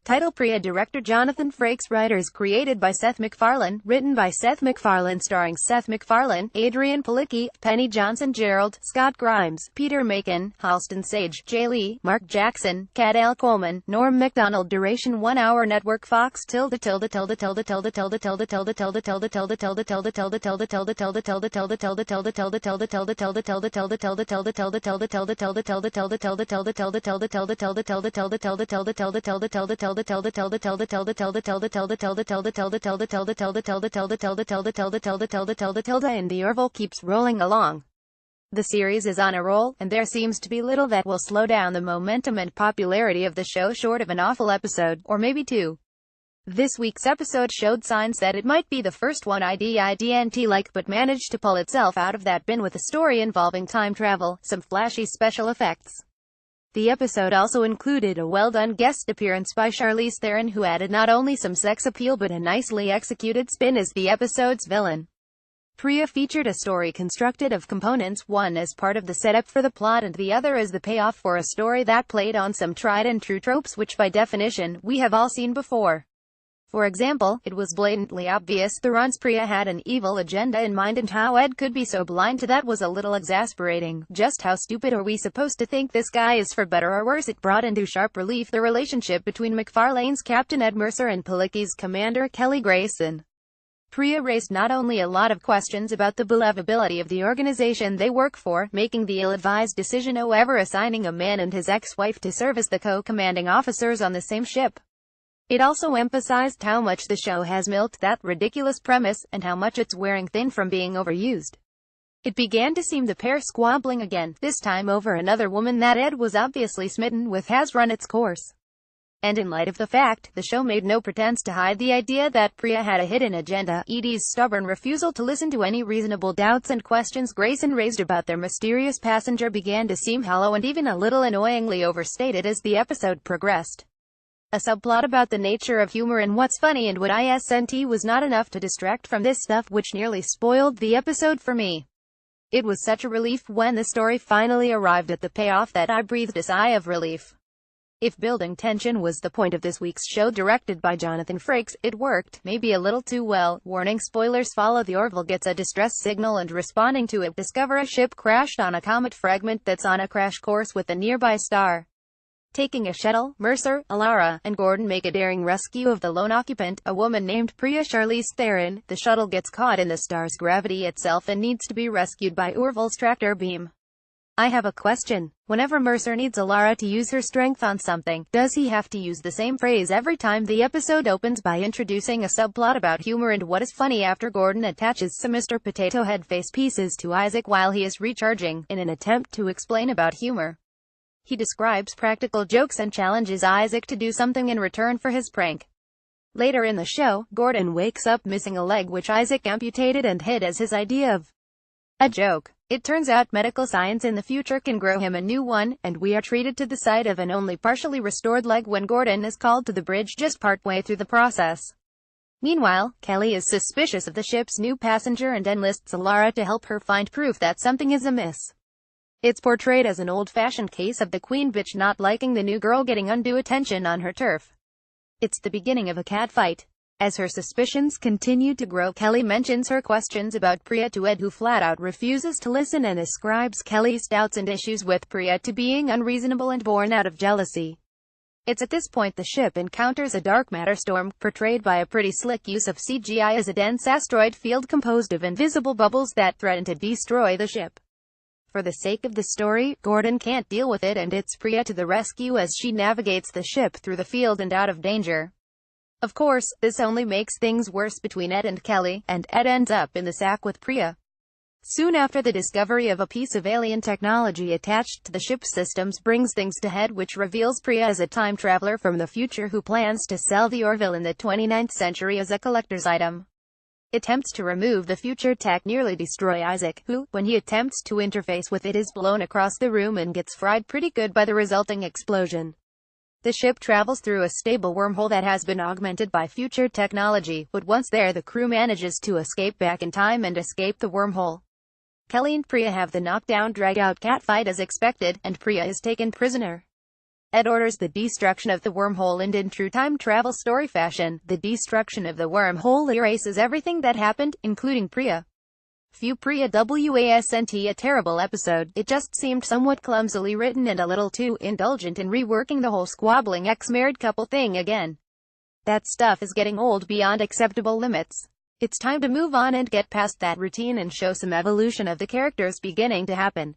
Title: Pria. Director: Jonathan Frakes. Writers: created by Seth MacFarlane, written by Seth MacFarlane, starring Seth MacFarlane, Adrian Palicki, Penny Johnson, Gerald, Scott Grimes, Peter Macon, Halston Sage, Jay Lee, Mark Jackson, Cadell Coleman, Norm MacDonald. Duration: 1 hour. Network: Fox. And the orville keeps rolling along. The series is on a roll, and there seems to be little that will slow down the momentum and popularity of the show short of an awful episode, or maybe two. This week's episode showed signs that it might be the first one I didn't like, but managed to pull itself out of that bin with a story involving time travel, some flashy special effects. The episode also included a well-done guest appearance by Charlize Theron, who added not only some sex appeal but a nicely executed spin as the episode's villain. Pria featured a story constructed of components, one as part of the setup for the plot and the other as the payoff for a story that played on some tried-and-true tropes which by definition, we have all seen before. For example, it was blatantly obvious Theron's Pria had an evil agenda in mind, and how Ed could be so blind to that was a little exasperating. Just how stupid are we supposed to think this guy is, for better or worse? It brought into sharp relief the relationship between MacFarlane's Captain Ed Mercer and Palicki's Commander Kelly Grayson. Pria raised not only a lot of questions about the believability of the organization they work for, making the ill-advised decision however assigning a man and his ex-wife to serve as the co-commanding officers on the same ship. It also emphasized how much the show has milked that ridiculous premise, and how much it's wearing thin from being overused. It began to seem the pair squabbling again, this time over another woman that Ed was obviously smitten with has run its course. And in light of the fact, the show made no pretense to hide the idea that Pria had a hidden agenda. Edie's stubborn refusal to listen to any reasonable doubts and questions Grayson raised about their mysterious passenger began to seem hollow and even a little annoyingly overstated as the episode progressed. A subplot about the nature of humor and what's funny and what isn't was not enough to distract from this stuff, which nearly spoiled the episode for me. It was such a relief when the story finally arrived at the payoff that I breathed a sigh of relief. If building tension was the point of this week's show, directed by Jonathan Frakes, it worked, maybe a little too well. Warning: spoilers follow. The orville gets a distress signal and responding to it, discover a ship crashed on a comet fragment that's on a crash course with a nearby star. Taking a shuttle, Mercer, Alara, and Gordon make a daring rescue of the lone occupant, a woman named Pria Charlize Theron. The shuttle gets caught in the star's gravity itself and needs to be rescued by Orville's tractor beam. I have a question. Whenever Mercer needs Alara to use her strength on something, does he have to use the same phrase every time? The episode opens by introducing a subplot about humor and what is funny after Gordon attaches some Mr. Potato Head face pieces to Isaac while he is recharging, in an attempt to explain about humor. He describes practical jokes and challenges Isaac to do something in return for his prank. Later in the show, Gordon wakes up missing a leg which Isaac amputated and hid as his idea of a joke. It turns out medical science in the future can grow him a new one, and we are treated to the sight of an only partially restored leg when Gordon is called to the bridge just partway through the process. Meanwhile, Kelly is suspicious of the ship's new passenger and enlists Alara to help her find proof that something is amiss. It's portrayed as an old-fashioned case of the queen bitch not liking the new girl getting undue attention on her turf. It's the beginning of a catfight. As her suspicions continue to grow, Kelly mentions her questions about Pria to Ed, who flat-out refuses to listen and ascribes Kelly's doubts and issues with Pria to being unreasonable and born out of jealousy. It's at this point the ship encounters a dark matter storm, portrayed by a pretty slick use of CGI as a dense asteroid field composed of invisible bubbles that threaten to destroy the ship. For the sake of the story, Gordon can't deal with it, and it's Pria to the rescue as she navigates the ship through the field and out of danger. Of course, this only makes things worse between Ed and Kelly, and Ed ends up in the sack with Pria. Soon after, the discovery of a piece of alien technology attached to the ship's systems brings things to head, which reveals Pria as a time traveler from the future who plans to sell the orville in the 29th century as a collector's item. Attempts to remove the future tech nearly destroy Isaac, who, when he attempts to interface with it, is blown across the room and gets fried pretty good by the resulting explosion. The ship travels through a stable wormhole that has been augmented by future technology, but once there, the crew manages to escape back in time and escape the wormhole. Kelly and Pria have the knockdown, drag-out catfight as expected, and Pria is taken prisoner. Ed orders the destruction of the wormhole, and in true time travel story fashion, the destruction of the wormhole erases everything that happened, including Pria. Pria wasn't a terrible episode, it just seemed somewhat clumsily written and a little too indulgent in reworking the whole squabbling ex-married couple thing again. That stuff is getting old beyond acceptable limits. It's time to move on and get past that routine and show some evolution of the characters beginning to happen.